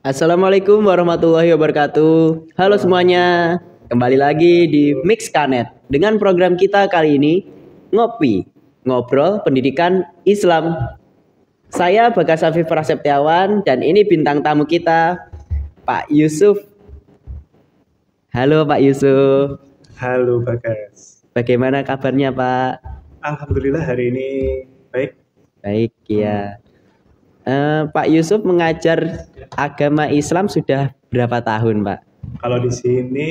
Assalamualaikum warahmatullahi wabarakatuh. Halo semuanya, kembali lagi di Mix Kanet dengan program kita kali ini Ngopi, Ngobrol Pendidikan Islam. Saya Bagas Afif Prasetyawan dan ini bintang tamu kita Pak Yusuf. Halo Pak Yusuf. Halo Bagas. Bagaimana kabarnya Pak? Alhamdulillah hari ini baik. Baik ya. Pak Yusuf mengajar agama Islam sudah berapa tahun, Pak? Kalau di sini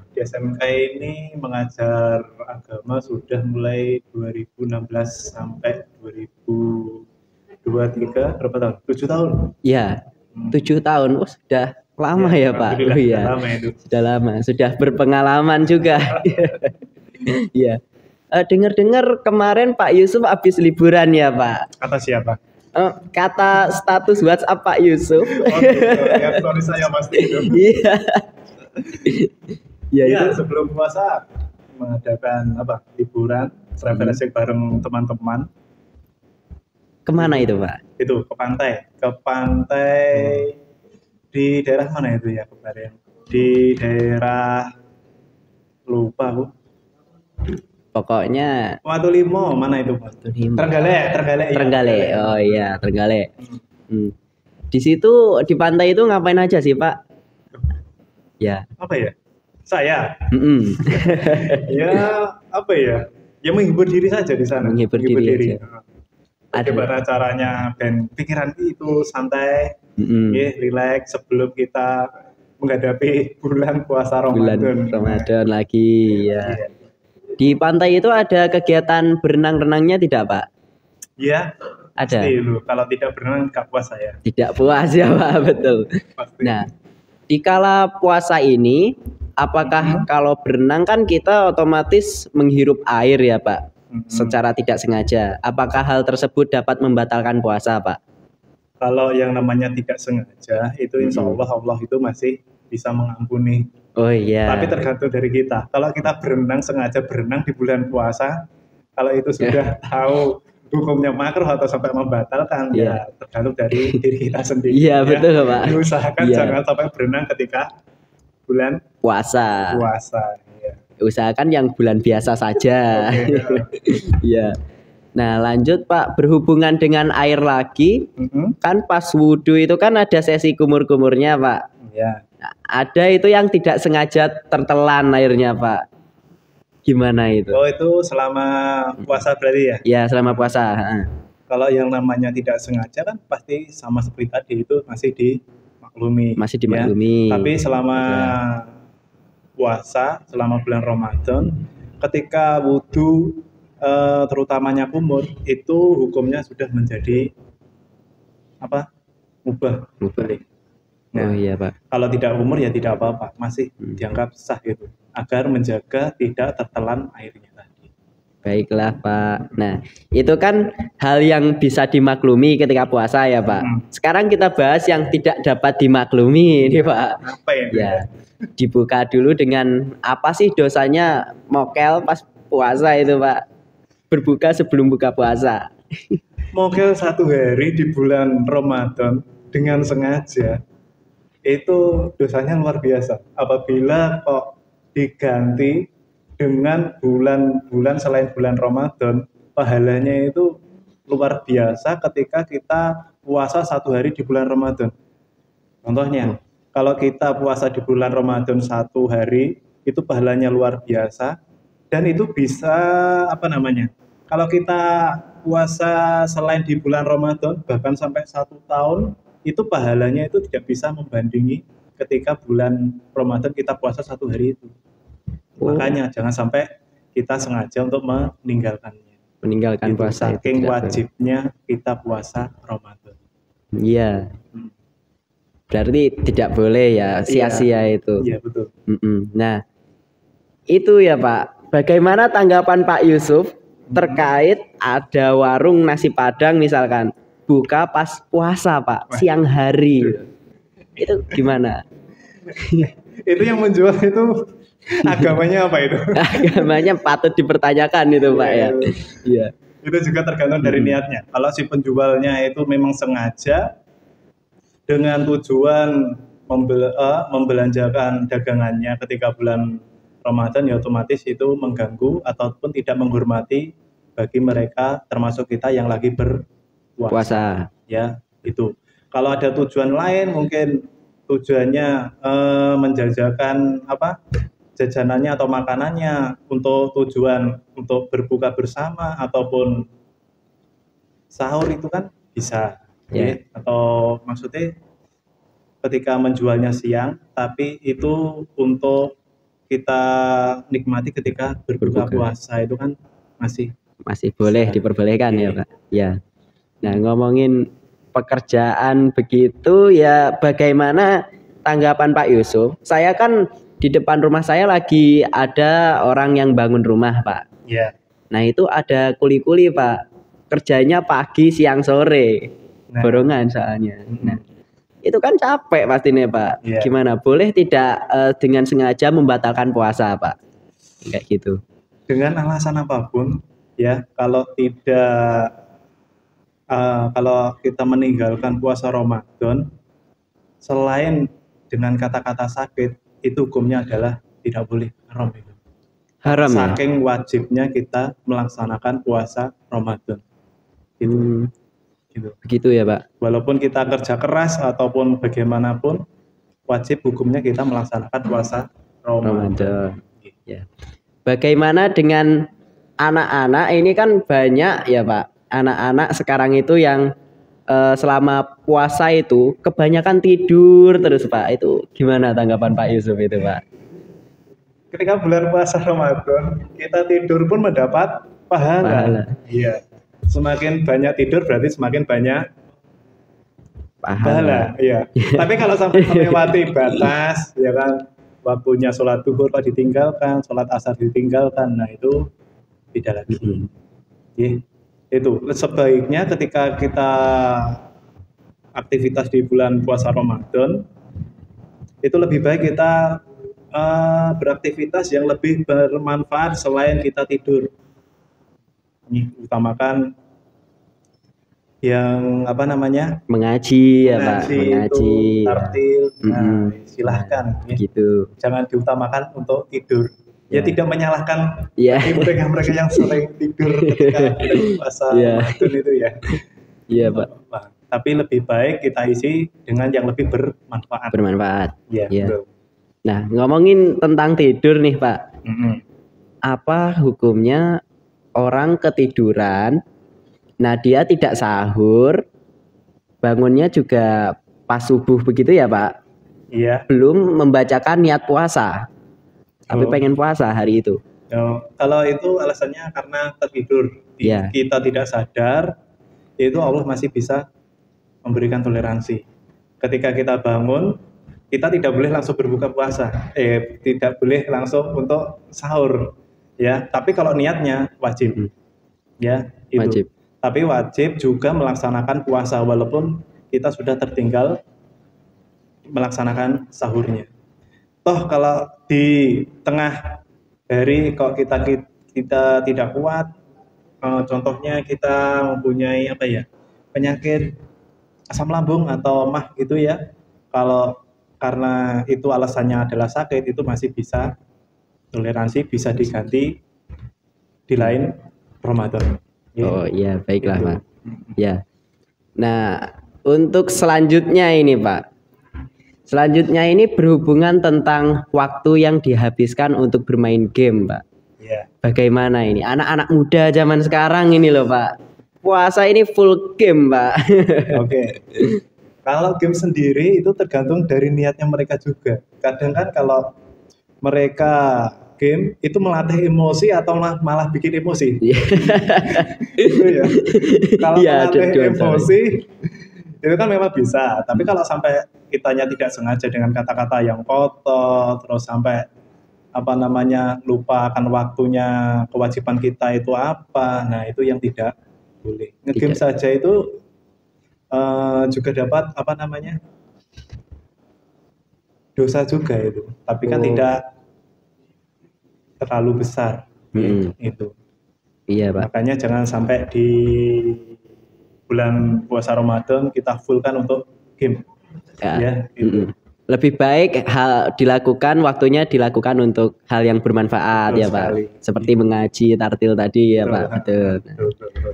di SMK ini mengajar agama sudah mulai 2016 sampai 2023 berapa tahun? 7 tahun. Ya, 7 tahun. Oh, sudah lama ya, Pak. Oh, Sudah ya. lama itu. Sudah lama, sudah berpengalaman juga. Iya. Dengar-dengar kemarin Pak Yusuf habis liburan ya, Pak? Kata siapa? Kata status WhatsApp Pak Yusuf. Oh, gitu. Ya, sorry saya pasti itu. Iya. Ya, itu sebelum puasa mengadakan liburan refreshing bareng teman-teman. Kemana itu, Pak? Itu ke pantai di daerah mana itu ya kemarin? Di daerah lupa aku. Pokoknya Watulimo mana itu? Trenggalek. Trenggalek. Ya. Oh iya, Trenggalek. Di situ di pantai itu ngapain aja sih, Pak? Ya. Apa ya? Saya. Ya, apa ya? Ya menghibur diri saja di sana. Menghibur diri. Bagaimana caranya dan pikiran itu santai, relax sebelum kita menghadapi bulan puasa Ramadan. Bulan Ramadan lagi ya. Di pantai itu ada kegiatan berenang-renangnya tidak, Pak? Iya. Ada. Pasti lu. Kalau tidak berenang nggak puas saya. Tidak puas ya, Pak, betul. Pasti. Nah, di kala puasa ini, apakah kalau berenang kan kita otomatis menghirup air ya, Pak? Secara tidak sengaja. Apakah hal tersebut dapat membatalkan puasa, Pak? Kalau yang namanya tidak sengaja, itu insya Allah itu masih bisa mengampuni. Oh iya. Tapi tergantung dari kita. Kalau kita sengaja berenang di bulan puasa, kalau itu sudah tahu hukumnya makruh atau sampai membatalkan, ya tergantung dari diri kita sendiri. Iya, betul, Pak. Diusahakan jangan sampai berenang ketika bulan puasa. Ya. Usahakan yang bulan biasa saja. Iya. Nah, lanjut Pak, berhubungan dengan air lagi, kan pas wudhu itu kan ada sesi kumur-kumurnya, Pak. Iya. Nah, ada itu yang tidak sengaja tertelan airnya, Pak. Gimana itu? Oh, itu selama puasa berarti ya? Iya, selama puasa. Kalau yang namanya tidak sengaja kan pasti sama seperti tadi itu masih dimaklumi. Masih dimaklumi. Ya. Tapi selama puasa, selama bulan Ramadan, ketika wudhu terutamanya kumur, itu hukumnya sudah menjadi mubah. Nah, oh iya Pak. Kalau tidak kumur ya tidak apa-apa, masih dianggap sah gitu, agar menjaga tidak tertelan airnya tadi. Baiklah Pak. Nah, itu kan hal yang bisa dimaklumi ketika puasa ya Pak. Sekarang kita bahas yang tidak dapat dimaklumi ini Pak. Apa ini? Ya, dibuka dulu dengan apa sih dosanya mokel pas puasa itu Pak? Berbuka sebelum buka puasa. Mokel 1 hari di bulan Ramadan dengan sengaja itu dosanya luar biasa. Apabila kok diganti dengan bulan-bulan selain bulan Ramadan, pahalanya itu luar biasa ketika kita puasa 1 hari di bulan Ramadan. Contohnya, kalau kita puasa di bulan Ramadan 1 hari, itu pahalanya luar biasa. Dan itu bisa, kalau kita puasa selain di bulan Ramadan, bahkan sampai 1 tahun, itu pahalanya itu tidak bisa membandingi ketika bulan Ramadan kita puasa 1 hari itu. Makanya jangan sampai kita sengaja untuk meninggalkan puasa. Saking wajibnya kita puasa Ramadan. Iya. Berarti tidak boleh ya sia-sia itu. Iya betul. Nah, itu ya Pak. Bagaimana tanggapan Pak Yusuf terkait ada warung nasi Padang misalkan buka pas puasa Pak, siang hari? Itu gimana? Itu yang menjual itu agamanya apa itu? Agamanya patut dipertanyakan itu Pak ya. Iya. Itu juga tergantung dari niatnya. Kalau si penjualnya itu memang sengaja dengan tujuan membelanjakan dagangannya ketika bulan Ramadan, ya otomatis itu mengganggu ataupun tidak menghormati bagi mereka termasuk kita yang lagi berpuasa. Puasa. Ya, itu. Kalau ada tujuan lain mungkin tujuannya menjajakan jajanannya atau makanannya untuk tujuan untuk berbuka bersama ataupun sahur, itu kan bisa. Yeah. Atau maksudnya ketika menjualnya siang tapi itu untuk kita nikmati ketika berbuka puasa, itu kan masih boleh diperbolehkan ya Pak. Ya. Nah, ngomongin pekerjaan begitu ya, bagaimana tanggapan Pak Yusuf? Saya kan di depan rumah saya lagi ada orang yang bangun rumah Pak. Ya. Nah itu ada kuli-kuli Pak, kerjanya pagi siang sore, borongan soalnya. Nah itu kan capek pastinya Pak. Ya. Gimana? Boleh tidak dengan sengaja membatalkan puasa Pak? Kayak gitu. Dengan alasan apapun ya, kalau tidak kalau kita meninggalkan puasa Ramadan selain dengan kata-kata sakit, itu hukumnya adalah tidak boleh, haram itu. Haram. Saking wajibnya kita melaksanakan puasa Ramadan. Gitu. Begitu ya Pak. Walaupun kita kerja keras ataupun bagaimanapun, wajib hukumnya kita melaksanakan puasa Ramadan. Ya. Bagaimana dengan anak-anak? Ini kan banyak ya Pak. Anak-anak sekarang itu yang selama puasa itu kebanyakan tidur terus Pak. Itu gimana tanggapan Pak Yusuf itu Pak? Ketika bulan puasa Ramadan kita tidur pun mendapat pahala. Iya. Semakin banyak tidur berarti semakin banyak pahala. Iya. Tapi kalau sampai melewati batas, ya kan, waktunya sholat duhur kok ditinggalkan, sholat asar ditinggalkan, nah itu tidak lagi. Itu sebaiknya ketika kita aktivitas di bulan puasa Ramadan itu lebih baik kita beraktivitas yang lebih bermanfaat selain kita tidur. Utamakan yang mengaji ya Pak, mengaji, tartil, silahkan gitu. Jangan diutamakan untuk tidur. Ya tidak menyalahkan mereka yang sering tidur ketika puasa Ramadan itu ya. Iya Pak. Tapi lebih baik kita isi dengan yang lebih bermanfaat. Iya. Nah, ngomongin tentang tidur nih Pak. Apa hukumnya orang ketiduran? Nah, dia tidak sahur, bangunnya juga pas subuh begitu ya Pak? Iya. Belum membacakan niat puasa. Tapi pengen puasa hari itu. Kalau itu alasannya karena tertidur, kita tidak sadar, itu Allah masih bisa memberikan toleransi. Ketika kita bangun, kita tidak boleh langsung berbuka puasa, tidak boleh langsung untuk sahur, ya. Tapi kalau niatnya wajib, ya itu. Wajib. Tapi wajib juga melaksanakan puasa walaupun kita sudah tertinggal melaksanakan sahurnya. Toh kalau di tengah hari kok kita tidak kuat, contohnya kita mempunyai penyakit asam lambung atau mah gitu ya, kalau karena itu alasannya adalah sakit, itu masih bisa toleransi, bisa diganti di lain Ramadan. Oh iya, baiklah Pak. Ya. Nah, untuk selanjutnya ini Pak. Selanjutnya ini berhubungan tentang waktu yang dihabiskan untuk bermain game, Pak. Iya. Bagaimana ini? Anak-anak muda zaman sekarang ini loh, Pak. Puasa ini full game, Pak. Oke. Kalau game sendiri itu tergantung dari niatnya mereka juga. Kadang kan kalau mereka game itu melatih emosi atau malah bikin emosi. Itu ya. Kalau melatih emosi itu kan memang bisa, tapi kalau sampai kitanya tidak sengaja dengan kata-kata yang kotor, terus sampai lupa akan waktunya, kewajiban kita itu apa, nah itu yang tidak boleh. Ngegame saja itu juga dapat dosa juga itu, tapi kan tidak terlalu besar itu. Iya Pak. Makanya jangan sampai di bulan puasa Ramadan kita fullkan untuk game. Ya, itu. Lebih baik hal dilakukan, waktunya dilakukan untuk hal yang bermanfaat Betul ya sekali. Pak. Seperti mengaji, tartil tadi ya Pak. Betul. Betul.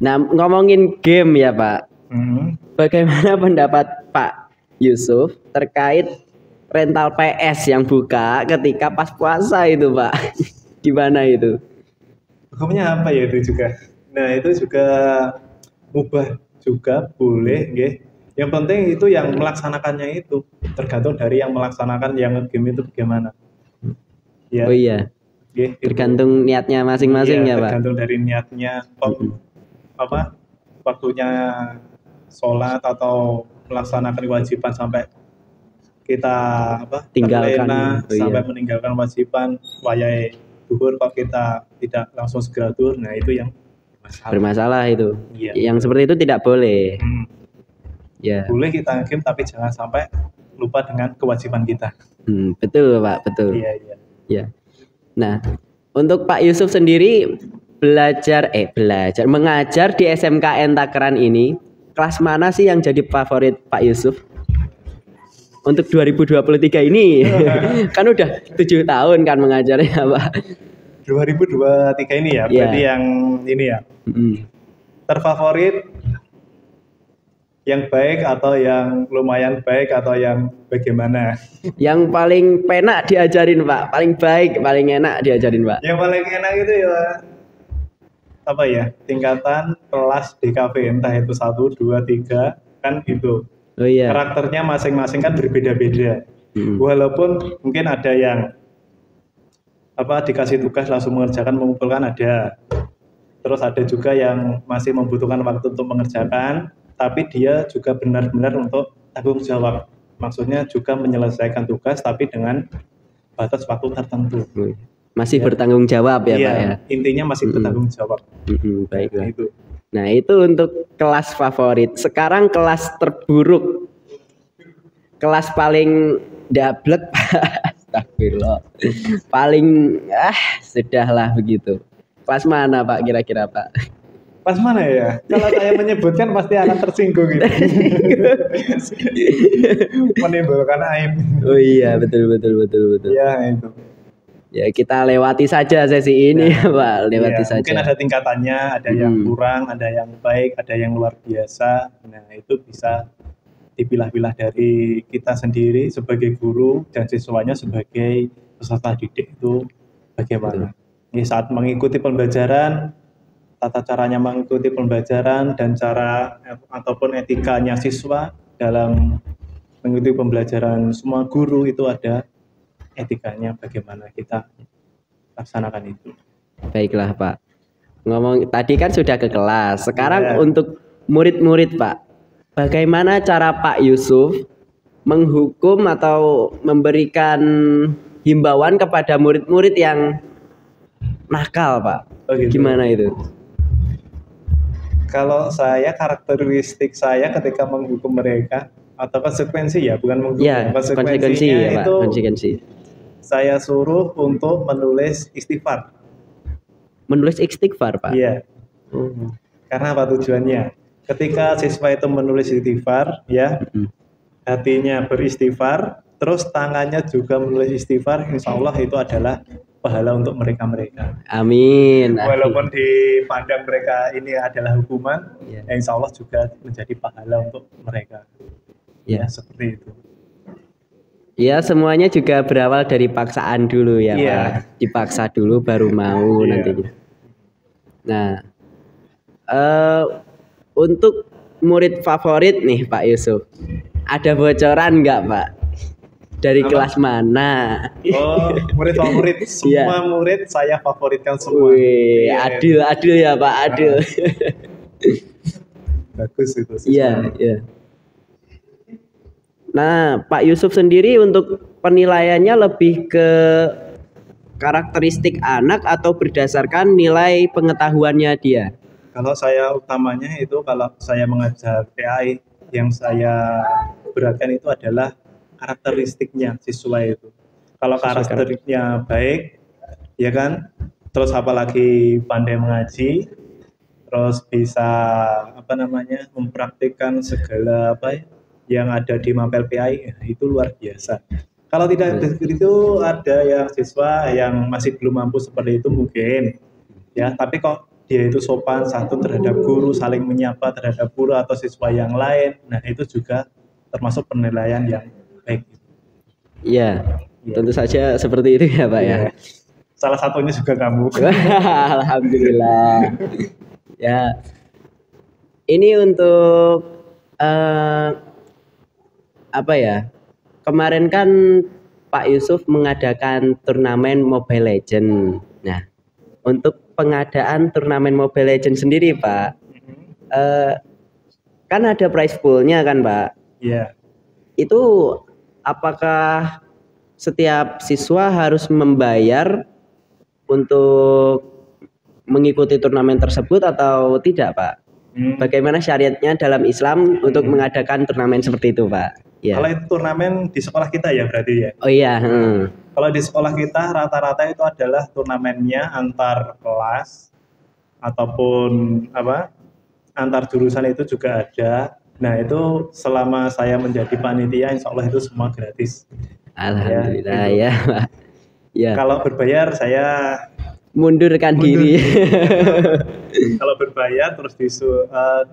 Nah, ngomongin game ya Pak. Hmm. Bagaimana pendapat Pak Yusuf terkait rental PS yang buka ketika pas puasa itu Pak? Gimana itu? Hukumnya apa ya itu juga? Nah, itu juga mubah juga boleh, nggih. Yang penting itu yang melaksanakannya itu tergantung dari yang melaksanakan yang game itu bagaimana. Ya, Oh iya, nggih, itu. tergantung niatnya masing-masing Iya, ya Pak. tergantung dari niatnya apa waktunya sholat atau melaksanakan kewajiban sampai kita Tinggalkan. terlena Oh iya. sampai meninggalkan kewajiban wayai duhur kok kita tidak langsung segera duhur, nah itu yang Bermasalah itu. Iya. Yang seperti itu tidak boleh. Ya. Boleh kita game tapi jangan sampai lupa dengan kewajiban kita. Betul Pak, betul. Iya. Ya. Nah, untuk Pak Yusuf sendiri belajar mengajar di SMKN Takaran ini, kelas mana sih yang jadi favorit Pak Yusuf? Untuk 2023 ini kan udah 7 tahun kan mengajarnya Pak. 2023 ini ya, berarti yang ini ya. Terfavorit yang baik atau yang lumayan baik atau yang bagaimana? Yang paling penak diajarin Pak, paling baik, paling enak diajarin Pak. Yang paling enak itu ya apa ya? Tingkatan kelas DKV, entah itu 1, 2, 3 kan itu. Oh iya. Karakternya masing-masing kan berbeda-beda. Walaupun mungkin ada yang dikasih tugas langsung mengerjakan, mengumpulkan ada. Terus ada juga yang masih membutuhkan waktu untuk mengerjakan, tapi dia juga benar-benar untuk tanggung jawab. Maksudnya juga menyelesaikan tugas tapi dengan batas waktu tertentu. Masih bertanggung jawab ya Pak ya. Intinya masih bertanggung jawab. Baiklah. Itu. Nah, itu untuk kelas favorit. Sekarang kelas terburuk. Kelas paling dablek Pak. Astagfirullah. Paling sudahlah begitu. Kelas mana Pak kira-kira Pak? Pas mana ya? Kalau saya menyebutkan pasti akan tersinggung gitu. Menimbulkan aib. Oh iya, betul. Ya, itu. Ya, kita lewati saja sesi ini ya Pak, lewati saja. Mungkin ada tingkatannya, ada yang kurang, ada yang baik, ada yang luar biasa. Nah, itu bisa dipilah-pilah dari kita sendiri sebagai guru dan siswanya sebagai peserta didik itu bagaimana. Ini saat mengikuti pembelajaran, tata caranya mengikuti pembelajaran dan cara ataupun etikanya siswa dalam mengikuti pembelajaran, semua guru itu ada etikanya bagaimana kita laksanakan itu. Baiklah Pak. Ngomong tadi kan sudah ke kelas. Sekarang untuk murid-murid Pak. Bagaimana cara Pak Yusuf menghukum atau memberikan himbauan kepada murid-murid yang nakal Pak? Oh, gitu. Gimana itu? Kalau saya, karakteristik saya ketika menghukum mereka atau konsekuensi ya, bukan menghukum. Ya, konsekuensi ya Pak, konsekuensi. Saya suruh untuk menulis istighfar. Menulis istighfar Pak? Iya. Karena apa tujuannya? Ketika siswa itu menulis istighfar, ya, hatinya beristighfar, terus tangannya juga menulis istighfar, insya Allah itu adalah pahala untuk mereka-mereka. Amin. Walaupun dipandang mereka ini adalah hukuman, insya Allah juga menjadi pahala untuk mereka. Ya, seperti itu. Ya, semuanya juga berawal dari paksaan dulu ya Pak. Dipaksa dulu baru mau nantinya. Nah, untuk murid favorit nih Pak Yusuf, ada bocoran nggak Pak? Dari kelas mana? Oh, murid favorit. Semua murid saya favoritkan semua. Wih, adil ya Pak, adil. Bagus itu. Iya. Nah, Pak Yusuf sendiri untuk penilaiannya lebih ke karakteristik anak atau berdasarkan nilai pengetahuannya dia? Kalau saya utamanya itu, kalau saya mengajar PAI, yang saya beratkan itu adalah karakteristiknya siswa itu. Kalau karakteristiknya baik, ya kan, terus apalagi pandai mengaji, terus bisa mempraktikkan segala yang ada di Mapel PI itu luar biasa. Kalau tidak itu ada yang siswa yang masih belum mampu seperti itu mungkin ya, tapi kok dia itu sopan santun terhadap guru, saling menyapa terhadap guru atau siswa yang lain, nah itu juga termasuk penilaian yang baik. Iya, tentu saja seperti itu ya Pak ya. Salah satunya juga kamu. Alhamdulillah. Ya, ini untuk apa ya? Kemarin kan Pak Yusuf mengadakan turnamen Mobile Legend. Nah, untuk pengadaan turnamen Mobile Legend sendiri Pak, kan ada prize poolnya kan Pak? Iya. Itu apakah setiap siswa harus membayar untuk mengikuti turnamen tersebut atau tidak Pak? Bagaimana syariatnya dalam Islam untuk mengadakan turnamen seperti itu Pak? Ya. Kalau itu turnamen di sekolah kita ya berarti ya? Oh iya. Kalau di sekolah kita rata-rata itu adalah turnamennya antar kelas ataupun antar jurusan itu juga ada. Nah itu selama saya menjadi panitia insya Allah itu semua gratis. Alhamdulillah ya Pak. Ya. Kalau berbayar saya mundurkan diri. Kalau berbayar terus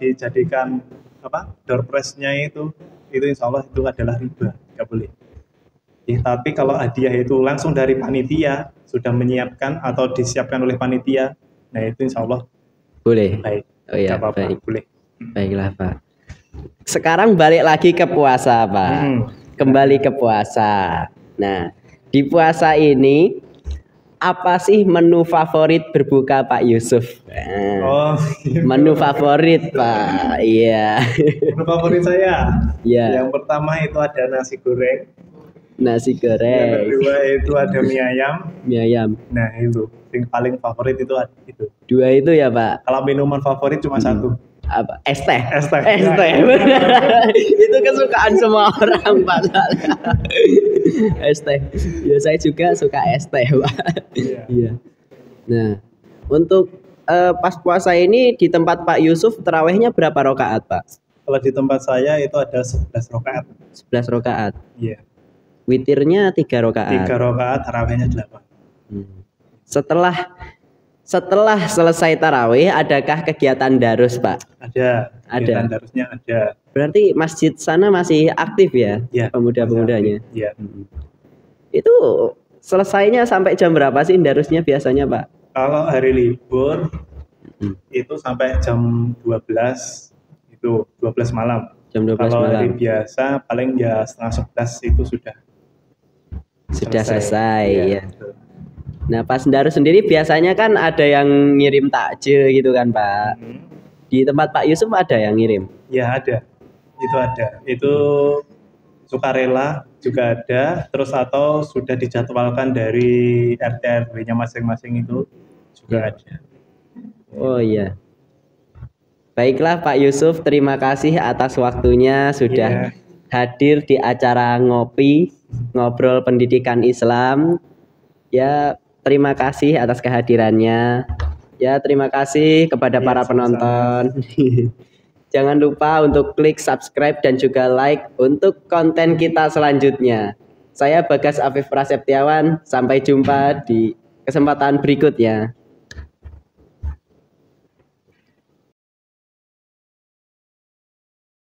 dijadikan door prize-nya itu insya Allah itu adalah riba, nggak boleh. Ya, tapi kalau hadiah itu langsung dari panitia sudah menyiapkan atau disiapkan oleh panitia, nah itu insya Allah boleh. Baik. Oh iya, baik. Boleh. Baiklah Pak. Sekarang balik lagi ke puasa Pak. Kembali ke puasa. Nah, di puasa ini apa sih menu favorit berbuka Pak Yusuf? Menu favorit Pak. Iya. Menu favorit saya. Iya. Yang pertama itu ada nasi goreng. Nasi goreng. Yang kedua itu ada mie ayam. Mie ayam. Nah itu, yang paling favorit itu itu. Dua itu ya Pak. Kalau minuman favorit cuma satu. Apa? Es teh. Es teh. Es teh. Itu kesukaan semua orang Pak. Es teh. Ya saya juga suka es teh Pak. Iya. Nah, untuk pas puasa ini di tempat Pak Yusuf tarawihnya berapa rakaat Pak? Kalau di tempat saya itu ada 11 rakaat. 11 rakaat. Iya. Witirnya 3 rakaat. 3 rakaat, tarawihnya 8. Setelah selesai tarawih, adakah kegiatan darus Pak? Ada. Kegiatan darusnya ada. Berarti masjid sana masih aktif ya, pemuda-pemudanya? Iya. Itu selesainya sampai jam berapa sih darusnya biasanya Pak? Kalau hari libur itu sampai jam 12 itu 12 malam. Jam 12 kalau malam. Hari biasa paling ya setengah 11 itu sudah selesai ya. Nah pas darus sendiri biasanya kan ada yang ngirim takjil gitu kan Pak. Di tempat Pak Yusuf ada yang ngirim? Ya ada. Itu ada. Itu sukarela juga ada, terus atau sudah dijadwalkan dari RT RW-nya masing-masing itu juga ada. Oh iya. Baiklah Pak Yusuf, terima kasih atas waktunya sudah hadir di acara ngobrol pendidikan Islam. Ya, terima kasih atas kehadirannya. Ya, terima kasih kepada para penonton. Jangan lupa untuk klik subscribe dan juga like untuk konten kita selanjutnya. Saya Bagas Afif Prasetyawan, sampai jumpa di kesempatan berikutnya.